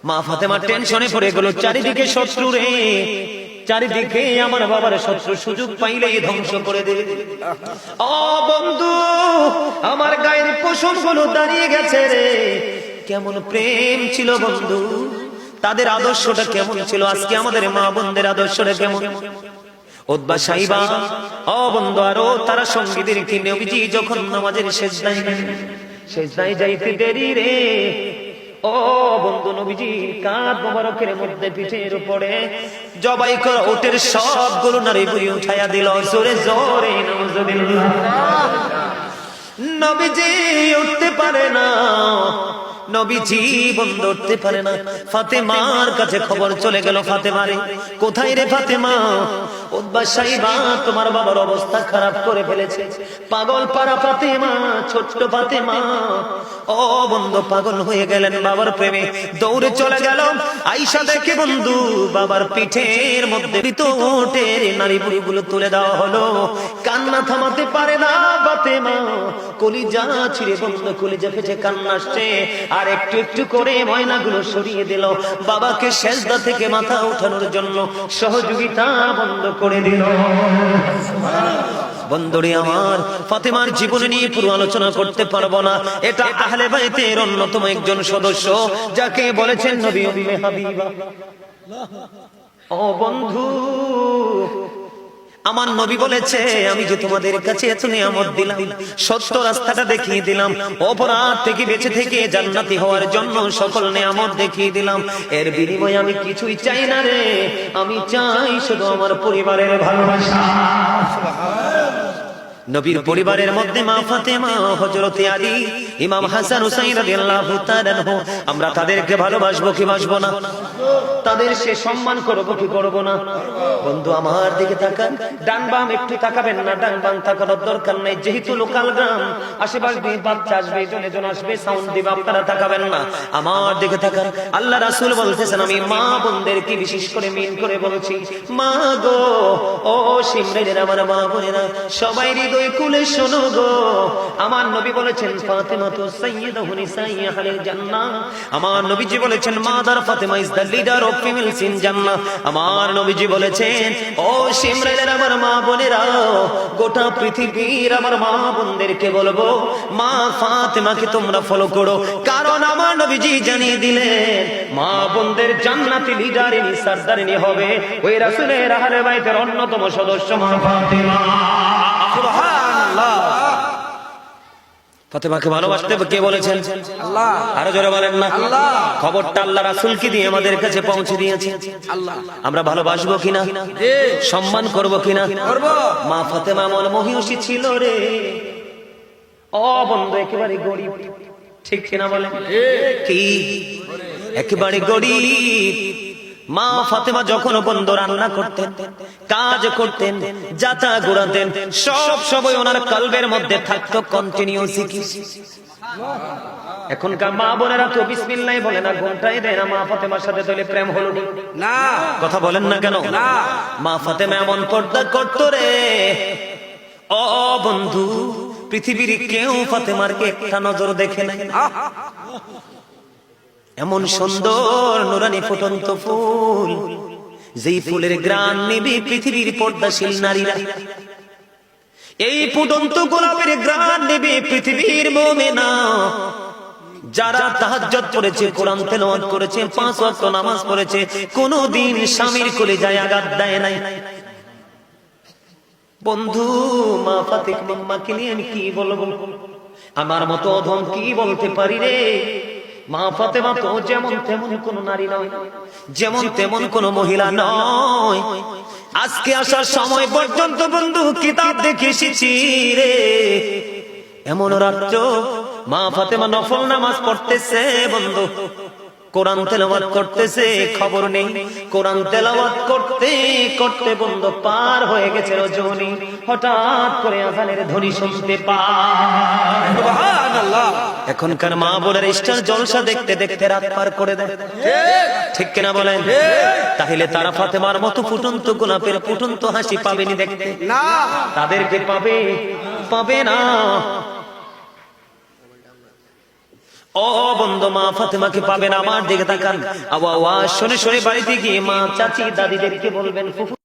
মা ফাতেমা টেনশনে পড়ে গেল, চারিদিকে শত্রু রে, চারিদিকে আমার বাবার শত্রু, সুযোগ পাইলেই ধ্বংস করে দেবে। ও বন্ধু, আমার গায়ের পশম গুলো দাঁড়িয়ে গেছে রে। কেমন প্রেম ছিল বন্ধু, তাদের আদর্শটা কেমন ছিল, আজকে আমাদের মা বোনদের আদর্শটা কেমন। উতবা সাইবা, ও বন্ধু, আরো তারা সঙ্গীদের কি নবীজি যখন নামাজের সেজদায় যাইতে দেরি রে, ও বন্ধু, নবীজি কাঁধ মোবারকের মধ্যে পিঠের উপরে জবাই করা উটের সবগুলো নারী বুড়ি উঠাইয়া দিল জোরে জোরে নাউজুবিল্লাহ। নবীজি উঠতে পারে না, নবীজি বন্ধ উঠতে পারে না। ফাতেমার কাছে খবর চলে গেল, ফাতেমা রে, কোথায় রে ফাতেমা? উতবা সাইবা, তোমার বাবার অবস্থা খারাপ করে ফেলেছে। পাগল পারা ফাতেমা, ছোট্ট ফাতেমা, ও বন্ধু পাগল হয়ে গেলেন বাবার প্রেমে, দৌড়ে চলে গেল। আয়েশা দেখে বন্ধু বাবার পিঠের মধ্যে উটের নারী বুড়িগুলো তুলে দেওয়া হলো। কান্না থামাতে পারে না ফাতেমা, কলিজা ছিঁড়ে বন্ধু, কলিজা ফেটে কান্না আসছে। আর একটু একটু করে ময়নাগুলো সরিয়ে দিল, বাবাকে সেজদা থেকে মাথা উঠানোর জন্য সহযোগিতা বন্ধ করে দিল। বন্ধুরে আমার, ফাতেমার জীবনে নিয়ে পুরো আলোচনা করতে পারবো না। এটা আহলে বাইতের অন্যতম একজন সদস্য, যাকে বলেছেন নবী উম্মে হাবিবা। ও বন্ধু, আমার নবী বলেছে, আমি যে তোমাদের কাছে এত নিয়ামত দিলাম, সত্য রাস্তাটা দেখিয়ে দিলাম, অপরাধ থেকে বেঁচে থেকে জান্নাতি হওয়ার জন্য সকল নিয়ামত দেখিয়ে দিলাম, এর বিনিময়ে আমি কিছুই চাই না রে, আমি চাই শুধু আমার পরিবারের ভালোবাসা। নবীর পরিবারের মধ্যে মা ফাতেমা, হযরতে আলী, ইমাম হাসান হুসাইন রাদিয়াল্লাহু তাআলা আনহু, আমরা তাদেরকে ভালোবাসবো কি বাসবো না? তাদের সে সম্মান করবো কি করবো না? বন্ধু আমার দিকে তাকান, ডান বাম একটু তাকাবেন না, ডান বাম তাকানোর দরকার নাই, যেহেতু লোকাল গ্রাম, আশেপাশে বাচ্চা আসবে, জনে জন আসবে, সাউন্ড দিবে, আপনারা তাকাবেন না, আমার দিকে তাকান। আল্লাহ রাসূল বলতেছেন, আমি মা বোনদেরকে বিশেষ করে মিন করে বলছি, মা গো, ও সিমরের আমার মা বোনেরা, সবাই হৃদয় খুলে শোনো গো। আমার নবী বলেছেন, ফাতেমা তো সাইয়্যিদাতু নিসাই আহলিল জান্নাহ। আমার নবীজি বলেছেন, mother Fatema is the leader of females in জান্নাহ। আমার নবীজি বলেছেন, ও সিমরের আমার মা বোনেরা, গোটা পৃথিবীর আমার মা বোনদেরকে বলবো, মা ফাতেমাকে তোমরা ফলো করো, কারণ আমার নবীজি জানিয়ে দিলেন, মা বোনদের জান্নাতি লিডারিনী সরদারিনী হবে ওই রাসূলের আহলে বাইতের অন্যতম সদস্য মা ফাতেমা। সুবহানাল্লাহ। ফাতেমাকে ভালোবাসতে কে বলেছেন? আল্লাহ। আরো জোরে বলেন না আল্লাহ। খবরটা আল্লাহ রাসূলকে দিয়ে আমাদের কাছে পৌঁছে দিয়েছে আল্লাহ। আমরা ভালোবাসবো কিনা? সম্মান করব কিনা? করব। মা ফাতেমা মন মহিষী ছিল রে, ও বন্ধু, একেবারে গরিব, ঠিক কিনা বলেন? কি একেবারে গরিব। মা ফাতেমা যখন বন্ধ রান্না করতেন, কাজ করতেন, যাতা ঘোরাতেন, সব সময় ওনার কলবের মধ্যে থাকতো কন্টিনিউসি কি? এখনকার মা বোনেরা তো বিসমিল্লাহ বলে না, ঘন্টায় দেয় না। মা ফাতেমার সাথে তাহলে প্রেম হলো না? কথা বলেন না কেন? মা ফাতেমা এমন পর্দা করতো রে, ও বন্ধু, পৃথিবীর কেউ ফাতেমারকে একটা নজর দেখে নাই। এমন সুন্দর নুরানি ফুটন্ত ফুল, যেই ফুলের ঘ্রাণ নিবি পৃথিবীর পর্দাশীল নারীরা, এই ফুটন্ত গোলাপের ঘ্রাণ নিবি পৃথিবীর মুমিনা, যারা তাহাজ্জুদ পড়েছে, কোরআন তেলাওয়াত করেছে, 5 ওয়াক্ত নামাজ পড়েছে, কোনদিন স্বামীর কলিজায় আঘাত দেয় নাই। বন্ধু, মা ফাতেমাকে নিয়ে আমি কি বলবো? আমার মতো অধম কি বলতে পারি রে? মা ফাতেমা তো যেমন তেমন কোন নারী নয়, যেমন তেমন কোন মহিলা নয়। আজকে আসার সময় পর্যন্ত বন্ধু কিতাব দেখে এসেছি রে, এমন রাত্র মা ফাতেমা নফল নামাজ পড়তেছে বন্ধু, কোরআন তেলাওয়াত করতেছে, খবর নেই। কোরআন তেলাওয়াত করতে করতে বন্ধু পার হয়ে গেছে রজনী, হঠাৎ করে আযানের ধ্বনি শুনতে পায়। সুবহানাল্লাহ। এখনকার মা বোনের স্টার জলসা দেখতে দেখতে রাত পার করে দেয়, ঠিক কিনা বলেন? তাহলে তারা ফাতেমার মতো ফুটন্ত গোলাপের ফুটন্ত হাসি পাবেনি দেখতে? না, তাদেরকে পাবে না। ও বন্ধু, মা ফাতেমাকে পাবেন, আমার দিকে তাকান। আওয়াজ শুনে শুনে বাড়িতে গিয়ে মা, চাচি, দাদিদেরকে বলবেন, ফুফু